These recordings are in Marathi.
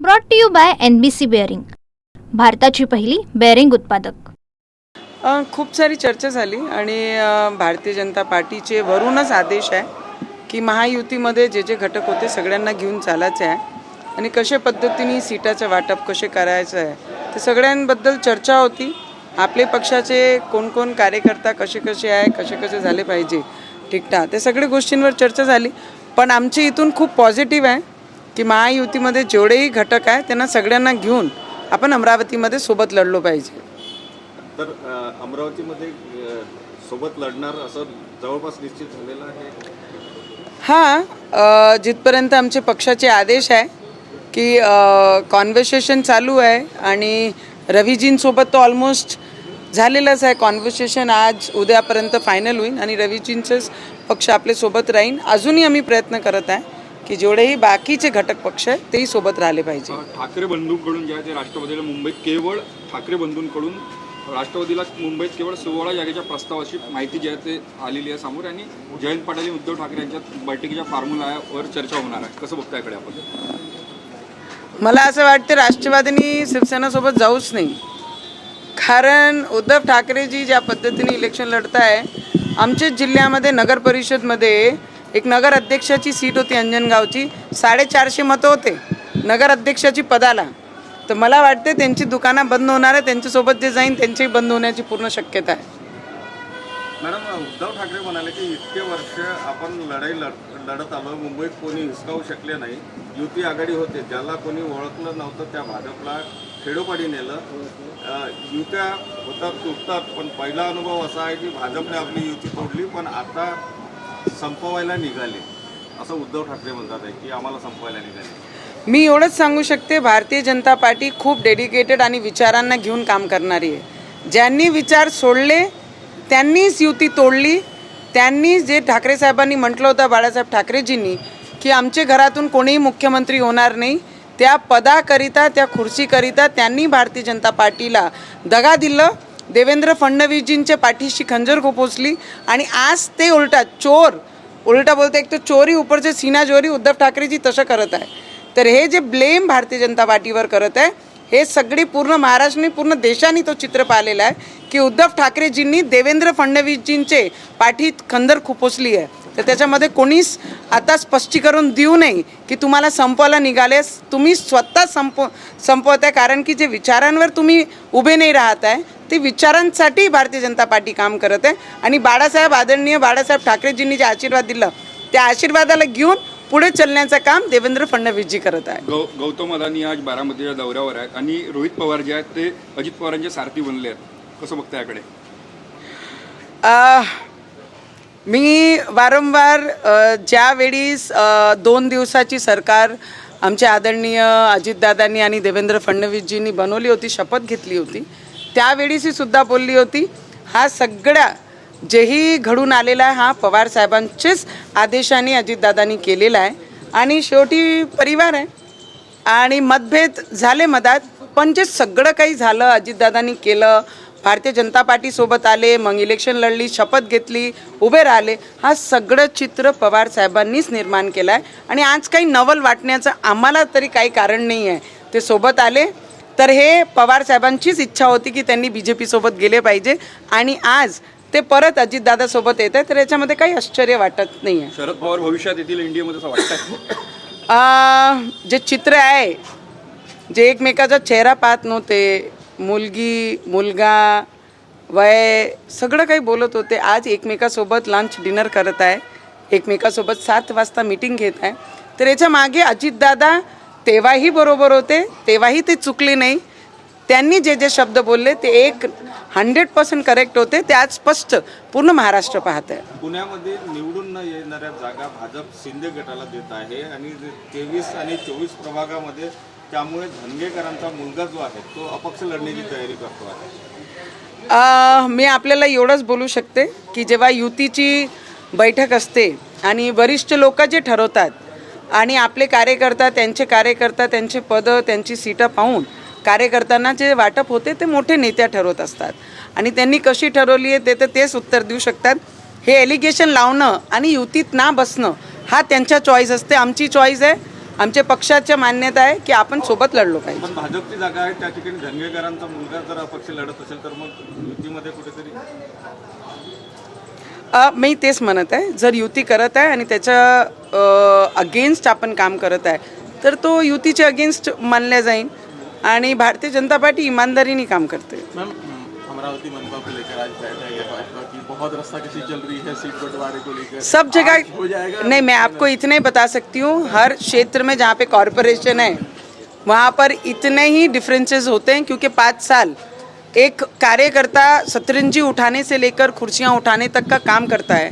Brought to you by NBC bearing, भारताची पहिली बेअरिंग उत्पादक। खूप सारी चर्चा झाली आणि भारतीय जनता पार्टीचे वरूनच आदेश आहे की महायुतीमध्ये जे जे घटक होते सगळ्यांना घेऊन चालायचं आहे आणि कशा पद्धतीने सीटाचं वाटप कसे करायचं आहे ते सगळ्यांबद्दल चर्चा होती। आपले पक्षाचे कोण कोण कार्यकर्ता कसे कसे आहे, कसे कसे झाले पाहिजे ठीकठाक, ते सगळ्या गोष्टींवर चर्चा झाली। पण आमची इथून खूप पॉझिटिव्ह आहे की महायुतीमध्ये जेवढेही घटक आहे त्यांना सगळ्यांना घेऊन आपण अमरावतीमध्ये सोबत लढलो पाहिजे। तर अमरावतीमध्ये सोबत लढणार असं जवळपास निश्चित झालेलं आहे। हां, जिथपर्यंत आमचे पक्षाचे आदेश आहे की कॉन्व्हर्सेशन चालू आहे आणि रवीजींसोबत तो ऑलमोस्ट झालेलंच आहे कॉन्व्हर्सेशन। आज उद्यापर्यंत फायनल होईल आणि रवीजींचंच पक्ष आपल्यासोबत राहील। अजूनही आम्ही प्रयत्न करत आहे की जेवढेही बाकीचे घटक पक्ष आहेत तेही सोबत राहिले पाहिजे। ठाकरे बंधूंकडून जे आहे ते राष्ट्रवादीला मुंबईत केवळ ठाकरे बंधूंकडून राष्ट्रवादीला मुंबईत केवळ 16 जागेच्या प्रस्तावाची माहिती जी आहे ते आलेली आहे समोर आणि जयंत पाटील उद्धव ठाकरे यांच्यात बैठकीच्या फॉर्म्युलावर चर्चा होणार आहे। कसं बघताय याकडे आपण? मला असं वाटतं राष्ट्रवादीनी शिवसेनासोबत जाऊच नाही, कारण उद्धव ठाकरेजी ज्या पद्धतीने इलेक्शन लढत आहे, आमच्याच जिल्ह्यामध्ये नगर परिषदमध्ये एक नगर अध्यक्षाची सीट होती अंजनगावची, 450 मतं होते नगर अध्यक्षाची पदाला। तर मला वाटते त्यांची दुकानं बंद होणार आहे, त्यांच्यासोबत जे जाईन त्यांचीही बंद होण्याची पूर्ण शक्यता आहे। मॅडम, उद्धव ठाकरे म्हणाले की इतके वर्ष आपण लढत आलो, मुंबईत कोणी हिसकावू शकले नाही, युती आघाडी होते, ज्याला कोणी ओळखलं नव्हतं त्या भाजपला खेडोपाडी नेलं। युत्या होतात तुटतात, पण पहिला अनुभव असा आहे की भाजपने आपली युती तोडली पण आता संपवायला निघाले, असं उद्धव ठाकरे म्हणतात आहे की आम्हाला संपवायला निघाले। मी एवढंच सांगू शकते, भारतीय जनता पार्टी खूप डेडिकेटेड आणि विचारांना घेऊन काम करणारी आहे। ज्यांनी विचार सोडले त्यांनीच युती तोडली। त्यांनी जे ठाकरे साहेबांनी म्हटलं होतं, बाळासाहेब ठाकरेजींनी, की आमच्या घरातून कोणीही मुख्यमंत्री होणार नाही, त्या पदाकरिता त्या खुर्चीकरिता त्यांनी भारतीय जनता पार्टीला दगा दिलं, देवेंद्र फडणवीसजींच्या पाठीशी खंजर खुपोसली आणि आज ते उलटा बोलते, एक तर चोरी ऊपर से सीना चोरी उद्धव ठाकरेजी तसं करत आहे। तर हे जे ब्लेम भारतीय जनता पार्टीवर करत आहे, हे सगळी पूर्ण महाराष्ट्राने पूर्ण देशाने तो चित्र पाहिलेला आहे की उद्धव ठाकरेजींनी देवेंद्र फडणवीसजींचे पाठीत खंजर खुपोसली आहे। तर त्याच्यामध्ये कोणीच आता स्पष्टीकरण देऊ नये की तुम्हाला संपवायला निघालेस, तुम्ही स्वतः संपवत आहे, कारण की जे विचारांवर तुम्ही उभे नाही राहत आहे ते विचारांसाठी भारतीय जनता पार्टी काम करत आहे। आणि आदरणीय बाळासाहेब ठाकरेजींनी जे आशीर्वाद दिला त्या आशीर्वादाला घेऊन पुढे चालण्याचं काम देवेंद्र फडणवीसजी करत आहे। गौतम अदानी आज बारामतीच्या दौऱ्यावर आहेत आणि रोहित पवार जे आहेत ते अजित पवारांचे सारथी बनले आहेत। कसं बघताय याकडे? मी वारंवार ज्यावेळीस 2 दिवसाची सरकार आमच्या आदरणीय अजितदादांनी आणि देवेंद्र फडणवीसजींनी बनवली होती, शपथ घेतली होती, त्यावेळीसही सुद्धा बोलली होती, हा सगळा जेही घडून आलेला आहे हा पवार साहेबांचेच आदेशाने अजितदादांनी केलेला आहे। आणि शेवटी परिवार आहे आणि मतभेद झाले मधात, पण जे सगळं काही झालं अजितदादांनी केलं, भारतीय जनता पार्टीसोबत आले, मग इलेक्शन लढली, शपथ घेतली, उभे राहिले, हा सगळं चित्र पवार साहेबांनीच निर्माण केलं आहे। आणि आज काही नवल वाटण्याचं आम्हाला तरी काही कारण नाही आहे। ते सोबत आले तर हे पवार साहेबांचीच इच्छा होती की त्यांनी BJP सोबत गेले पाहिजे आणि आज ते परत अजितदादासोबत येत आहे, तर याच्यामध्ये काही आश्चर्य वाटत नाही आहे। शरद पवार भविष्यात येथील इंडियामध्ये असं वाटतंय? जे चित्र आहे, जे एकमेकाचा चेहरा पाहत नव्हते, मुलगी मुलगा वय सगळं काही बोलत होते, आज एकमेकासोबत लंच डिनर करत आहे, एकमेकासोबत 7 वाजता मीटिंग घेत आहे। तर याच्या मागे अजितदादा तेव्हाही बरोबर होते, तेव्हाही ते चुकले नाही, त्यांनी जे जे शब्द बोलले ते 100% करेक्ट होते, ते आज स्पष्ट पूर्ण महाराष्ट्र पाहत आहे। पुण्यामध्ये निवडून न येणाऱ्या जागा भाजप शिंदे गटाला देत आहे आणि 23 आणि 24 प्रभागामध्ये त्यामुळे धनगेकरांचा मुलगा जो आहे तो अपक्ष लढण्याची तयारी करतो आहे। मी आपल्याला एवढंच बोलू शकते की जेव्हा युतीची बैठक असते आणि वरिष्ठ लोक जे ठरवतात आणि आपले कार्यकर्ता त्यांचे पदं त्यांची सीटं पाहून कार्यकर्त्यांना जे वाटप होते ते मोठे नेत्या ठरवत असतात आणि त्यांनी कशी ठरवली आहे ते तर तेच उत्तर देऊ शकतात। हे एलिगेशन लावणं आणि युतीत ना बसणं हा त्यांचा चॉईस असते, आमची चॉईस आहे आमच्या पक्षाच्या मान्यता आहे की आपण सोबत लढलो पाहिजे. पण भाजपची जागा आहे त्या ठिकाणी धंगेकरांचा मुलगा जर अपक्ष लढत असेल तर मग युतीमध्ये कुठेतरी मी तेच म्हणत आहे, जर युती करत आहे आणि त्याच्या अगेन्स्ट आपण काम करत आहे तर तो युतीच्या अगेन्स्ट मानल्या जाईल आणि भारतीय जनता पार्टी ईमानदारीने काम करते. मैम अमरावती मनपा को लेकर आज बैठक है भाजपा की, बहुत रस्साकशी चल रही है सीट बंटवारे को लेकर, सब जगह हो जाएगा? नहीं, मैं आपको इतना ही बता सकती हूँ, हर क्षेत्र में जहाँ पे कॉरपोरेशन है वहाँ पर इतने ही डिफरेंसेस होते हैं क्योंकि 5 साल एक कार्यकर्ता सतरंजी उठाने से लेकर कुर्सियाँ उठाने तक का काम करता है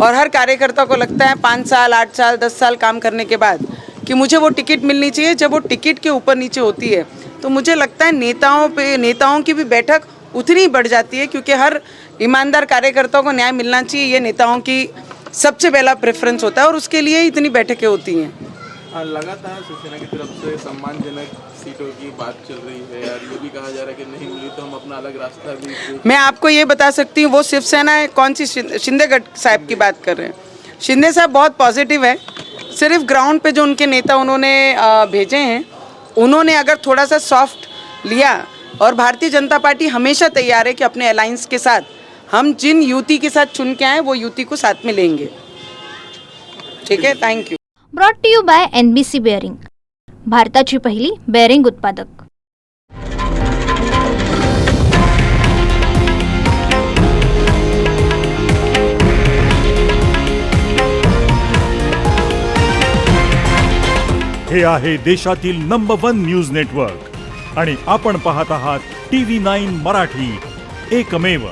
और हर कार्यकर्ता को लगता है 5 साल 8 साल 10 साल काम करने के बाद कि मुझे वो टिकट मिलनी चाहिए. जब वो टिकट के ऊपर नीचे होती है तो मुझे लगता है नेताओं की भी बैठक उतनी ही बढ़ जाती है क्योंकि हर ईमानदार कार्यकर्ताओं को न्याय मिलना चाहिए. ये नेताओं की सबसे पहला प्रेफरेंस होता है और उसके लिए इतनी बैठकें होती हैं. लगातार शिवसेना की तरफ से सम्मानजनक सीटों की बात चल रही है और ये भी कहा जा रहा है कि नहीं मिली तो हम अपना अलग रास्ता भी. मैं आपको ये बता सकती हूँ, वो शिवसेना है, कौन सी शिंदे गट साहब की बात कर रहे हैं. शिंदे साहब बहुत पॉजिटिव है. सिर्फ ग्राउंड पे जो उनके नेता उन्होंने भेजे हैं, उन्होंने अगर थोड़ा सा सॉफ्ट लिया और भारतीय जनता पार्टी हमेशा तैयार है कि अपने अलायंस के साथ हम जिन युति के साथ चुन के आए वो युति को साथ में लेंगे. ठीक है, thank you. Brought to you by NBC bearing, भारताची पहिली बेअरिंग उत्पादक. हे आहे देशातील नंबर 1 न्यूज नेटवर्क आणि आपण पाहत आहात TV9 मराठी, एकमेव.